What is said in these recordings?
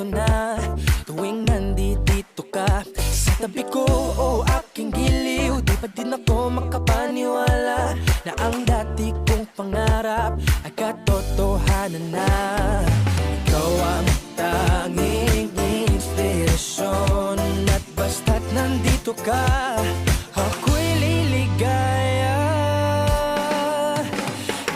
kontento na tuwing nandito ka sa tabi ko, o aking giliw. Di pa din ako makapaniwala na ang dati kong pangarap ay katotohanan na. Ikaw ang tanging inspirasyon, at basta't nandito ka, ako'y liligaya.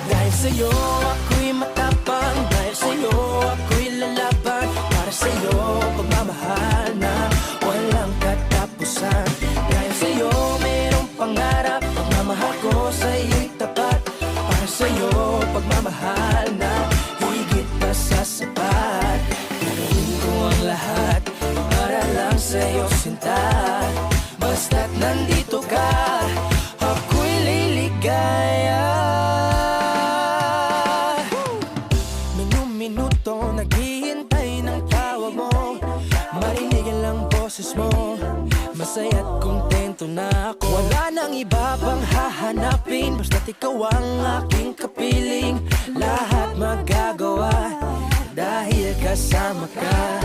Dahil sa'yo ako'y matapang, dahil sa'yo ako'y lalaban, para sa'yo pagmamahal na walang katapusan. Dahil sa'yo mayroong pangarap, pagmamahal ko sa'yo'y tapat, para sa'yo pagmamahal na higit pa sa sapat. Gagawin ko ang lahat para lang sa'yo sinta, basta't nandito ka, ako'y liligaya. Minuto naghihintay ng tawag mo, marinig lang boses mo, masaya't kontento na ako. Wala nang iba pang hahanapin, basta't ikaw ang aking kapiling. Lahat magagawa dahil kasama ka.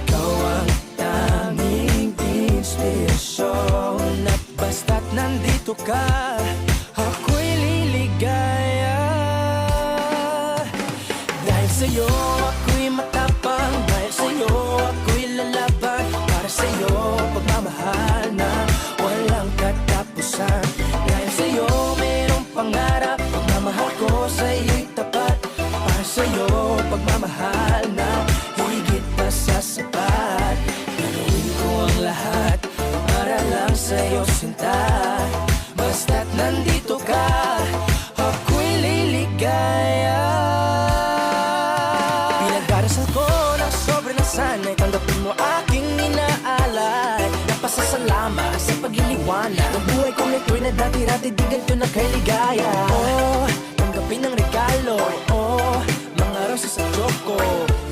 Ikaw ang tanging inspirasyon, at basta't nandito ka, ako'y liligaya. Dahil sa'yo ako'y matapang, dahil sa'yo ako'y lalaban, para sa'yo pagmamahal na walang katapusan. Dahil sa'yo mayroong pangarap, pagmamahal ko sa'yo'y tapat, para sa'yo pagmamahal na higit pa sa sapat. Gagawin ko ang lahat para lang sa'yo sinta, basta't nandito ka, ako'y liligaya. Pinagdarasal ko ng sobrang nasanay, tanggapin mo aking inaalay. Napasasalamat sa pag-iliwanag ng buhay kong ito'y na dati-dati di ganito na kay ligaya. Oh, tanggapin ang regalo, oh, mga rosas at choco.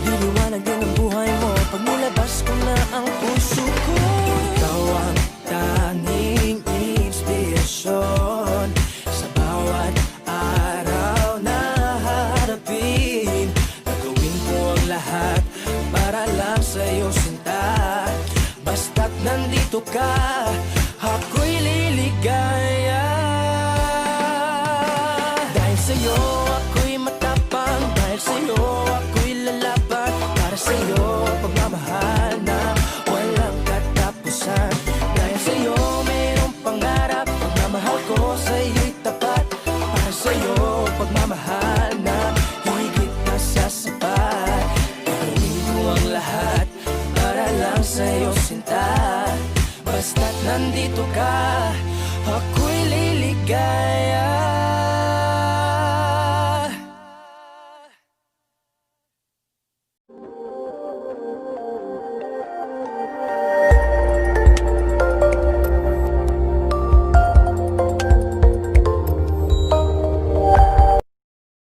Liliwanag din ang buhay mo pag nilabas ko na ang puso ko. Ikaw ang tanging inspirasyon sa bawat araw na harapin. Gagawin ko ang lahat para lang sa'yo sinta, basta't nandito ka, ako'y liligaya. Dahil sa'yo ako'y matapang, dahil sa'yo ako'y lalaban, para sa'yo pagmamahal na walang katapusan. Dahil sa'yo mayroong pangarap, pagmamahal ko sa'yo'y tapat, para sa'yo pagmamahal na higit pa sa sapat. Gagawin ko ang lahat para lang sa'yo sinta, basta't nandito ka, ako'y liligaya.